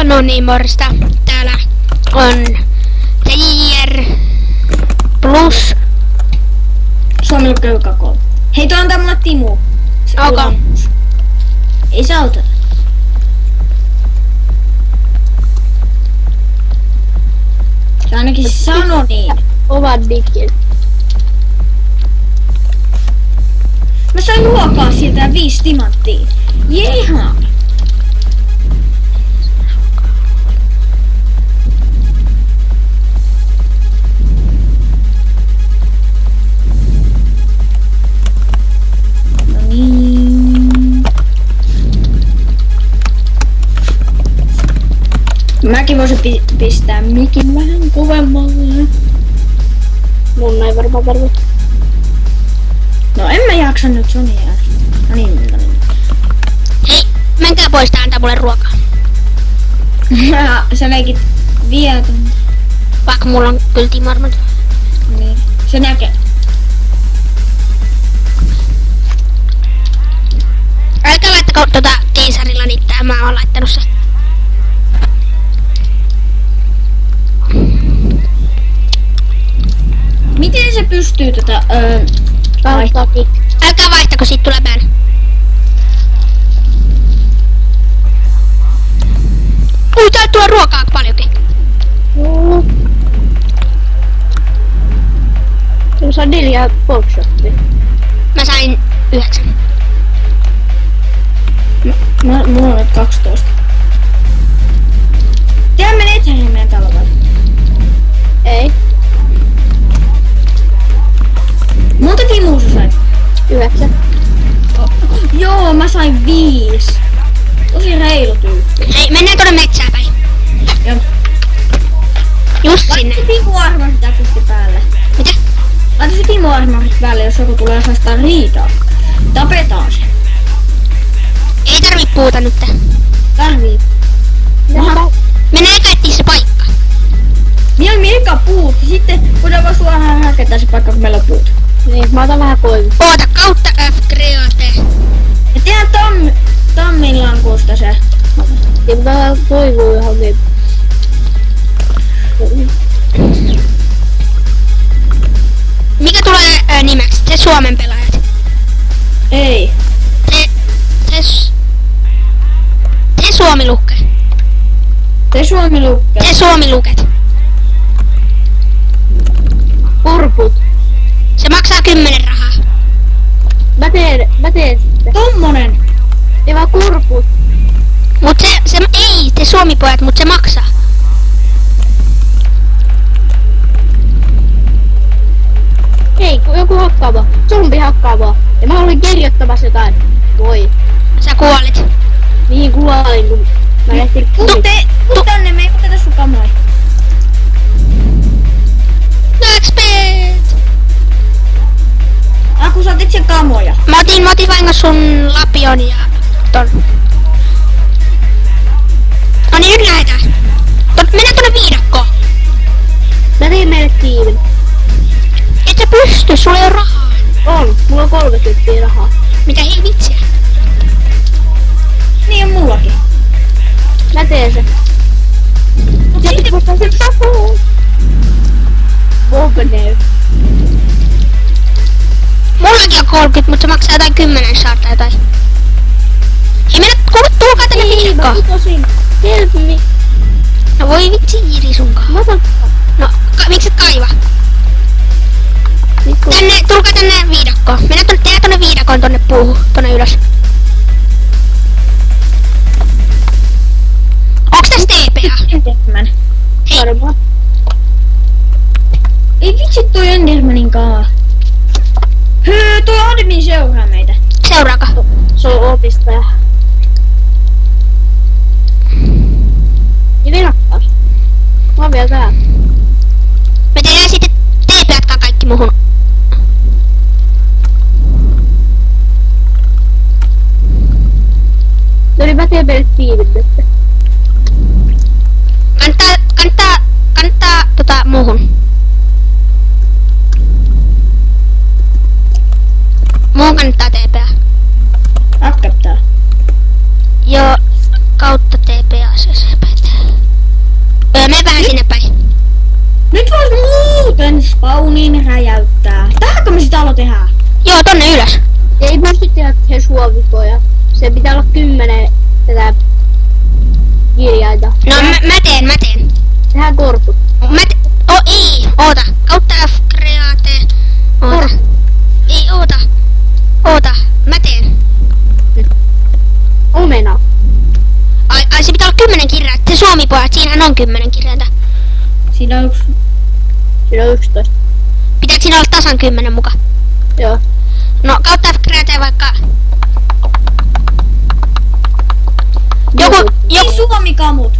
No niin, morjesta. Täällä on TJR Plus. Suomi lukee 3. Hei, tuo antaa mulle Timu. Okay. Ei se auta. Se ainakin sano niin. Ovat digit. Mä sain ruokaa sieltä 5 timanttia. Jeha! No niin. Mäkin voisin pistää mikin vähän kovemmalle. Mun ei varmaan tarvitse. No en mä jaksa nyt Sonia. No niin. Hei, menkää pois tää antaa mulle ruokaa. Sä leikit vietön. Vaikka mulla on kyllä timarmat. Niin. Se näkee. Älkää laittako keisarilla niitä, mä oon laittanut se. Miten se pystyy Kauttakin. Älkää vaihtako, siitä tulee ban. Tää tuo ruokaa paljonkin. Mä sain 4 boxshottia. Mä sain 9. Mulla on nyt 12. Tää menee eteenpäin meidän talvella. Ei. Monta Timua sä sait? 9. Joo, mä sain 5. Tosi reilu tyyppi. Hei, mennään tuonne metsään päin. Ja Just sinne. laita se Timu-armarit äkkisti päälle. Mitä? Laita se Timu-armarit päälle, jos joku tulee saastaan riitaa. Tapetaan se. Ei tarvii puuta nyt. Tarvii. Mennään etsiä se paikka. Milka puut. Sitten voidaan vaan suoraan hakata se paikka, kun meillä on puut. Niin, mä otan vähän koivu. Oota, kautta F kreate. Ja tehdään tamminlankusta se. Ja mä koivuu johonkin. Mikä tulee nimeksi? Se Suomen pelaajat. Ei. Se Suomi lukke. Se Suomi lukee. Se Suomi luket. Purput. Se maksaa 10 rahaa. Mä teen sitten. Tommonen. Ei vaan kurput. Mut ei, te Suomi-pojat, mut se maksaa. Hei, joku hakkaava. Zombi hakkaava. Ja mä olin kirjoittamassa jotain. Voi. Sä kuolit. Mihin kuolin, kun mä lähtin kuvit. Tuu tänne, me ei oteta sun kamoja. No XP! Aku, sä otit sen kamoja. Mä otin vahingossa sun lapion ja ton. No niin, nyt lähetään. Mennään tonne viidakkoon. Mä tein meille tiimin. Et sä pysty, sulla ei oo rahaa. On, mulla on 30 rahaa. Mitä hei vitsiä? Niin on mullakin. Mä teen se. Mut sitten Mutta se tapuu. Bobnev. Mullakin on 30, mutta se maksaa jotain 10 saarta jotain. Hei mennä, tulkaa tänne viidakkoon. Tosin. Help me. No voi vitsi Jiri sunkaan. Mä otan. No, miksi et kaiva? Tulkaa tänne viidakkoon. Tehdään tonne viidakkoon tonne puuhun, tonne ylös. Onks tässä TPA? Enderman. Hei, Varmaan. Ei vitsi toi Endermanin kaa. Toi admin seuraa meitä. seuraaka. Se on opistaja. Ja vinakkaas. Mä oon vielä täällä. Me tehdään sitten TP:tkaan kaikki muhun. No niin mä teen meille tiivin nyt. Kannattaa muuhun. Muuhun kannattaa TP:ää. Akkattaa. Joo. Mene vähän sinne päin. Nyt vois muuten spawnin räjäyttää. Tähänkö me sitä alo tehdään? Joo, tonne ylös. Ei pysty tehdä suovikoja. Se pitää olla 10 tätä kirjainta. No mä teen. Tehdään korput. Ei, oota. Kautta F create. Oota. Ei, oota. Mä teen. Omena. Ai se pitää olla 10 kirjainta. Se Suomi-pojat, siinähän on 10 kirjainta. Siinä on yksi. Siinä on 11. Pitääkö siinä olla tasan 10 muka? Joo. No kautta F create vaikka... Joku... Ei Suomi-kamut.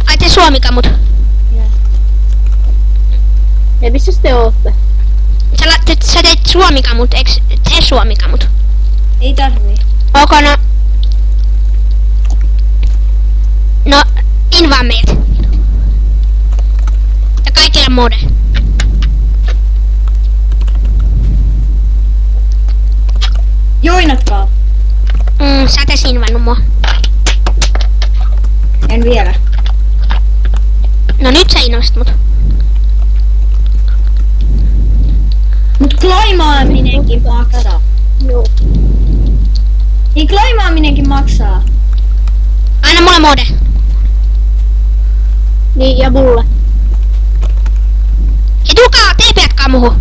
Ai te Suomi-kamut. Ja missä te ootte? Sä teit Suomi-kamut, eiks te Suomi-kamut? Ei tarvii. Okay, no invaa meidät. Ja kaikille mode. Joinatkaa. Sä et ees invannut mua. En vielä. No nyt sä innosit mut. Mut klaimaaminenkin maksaa. Joo. Ei klaimaaminenkin maksaa. Anna mulle mode. Niin, ja mulle. Ei tulkaa, TP:tkaa muhu.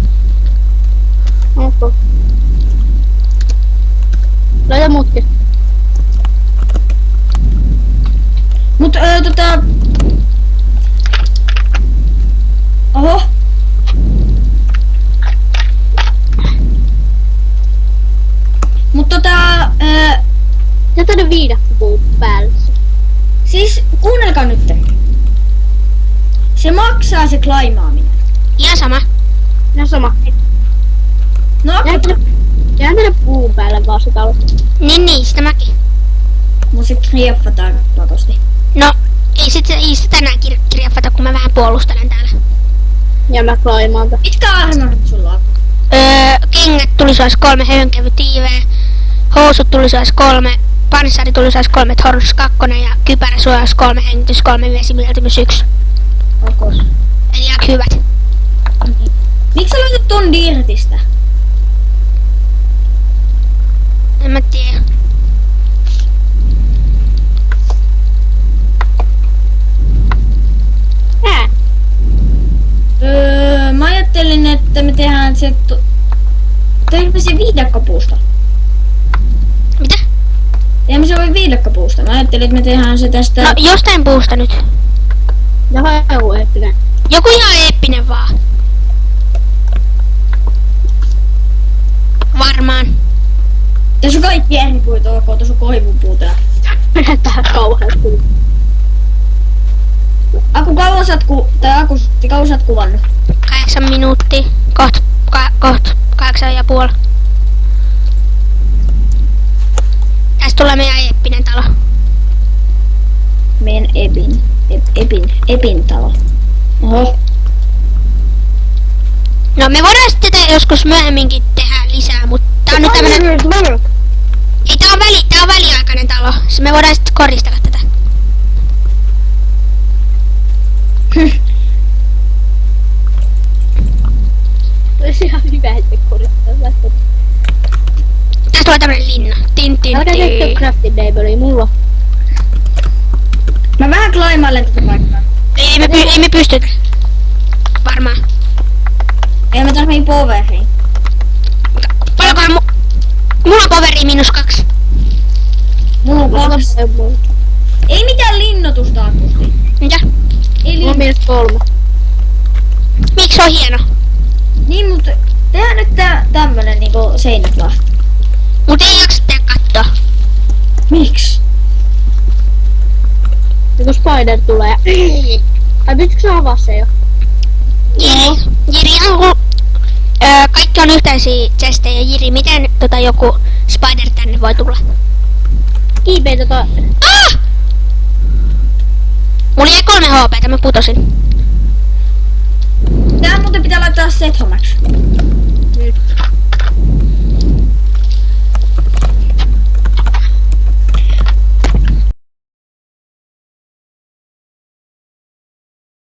Onko? Laita mutkin. Mut Oho. Mut Ja tänne viidakkopuun päälle. siis kuunnelkaa nyt. Se maksaa se klaimaaminen. Ihan sama. Ja sama. No, Jää tänne puun päälle vaan se talo. Niin, sitä mäkin. mut se krieffataan pakosti. No, ei sitä tänään kirjafata, kun mä vähän puolustelen täällä. Ja mä klaimaan. Mitkä armorit sulla on? Kengät tulisi olisi 3, höyhenkävy tiiveä. Housut tulisi olisi 3, panssari tulisi olisi 3, Thors 2 ja kypärä suojaus 3, hengitys 3, viesimietimys 1. Okos. Eli aika hyvät. Miksi sä laitat ton dirtistä? En mä tiedä. Mä ajattelin, että me tehdään se... Tehdäänkö se viidakkopuusta? Mitä? Tehdäänkö se voi viidakkopuusta? Mä ajattelin, että me tehdään se tästä... No jostain puusta nyt. Ja joku eeppinen. Joku ihan eeppinen vaan. Varmaan. Tässä on kaikki eri puita, ok, tuossa on koivupuuta. Tää kauheasti. Kauan sä oot kuvannut? 8 minuuttia. Koht 8,5. Tästä tulee meidän eeppinen talo. Meidän Epin talo. Oho. No me voidaan sitten joskus myöhemminkin tehdä lisää, mutta tää on nyt tämmönen... Ei, tää on väliaikainen talo. Me voidaan sitten koristella tätä. Olisi ihan hyvä, että korittaa. Tästä tulee tämmönen linna. Älkää tehkö crafting table, mulla. Mä vähän klaimailen tätä paikkaa. Ei me pystytä. Varmaan. Ei mä tarvii poveriin. Paljonkohan mulla on poveri -2. Mulla on 2. Ei mitään linnoitusta akusti. Mitä? Ei Mulla on -3. Miksi se on hieno? Niin, mut tehdään nyt tämmönen niinku seinät vaan. Mut ei jaksa tehdä kattoa. Miksi? Joku spider tulee. Ai pitäisikö sä avaa se jo? Jiri on kaikki on yhteisiä chestejä. Jiri, miten joku spider tänne voi tulla? Kiipee Ah! Mulla jäi 3 HP:tä, mä putosin. Tää muuten pitää laittaa set homaksi.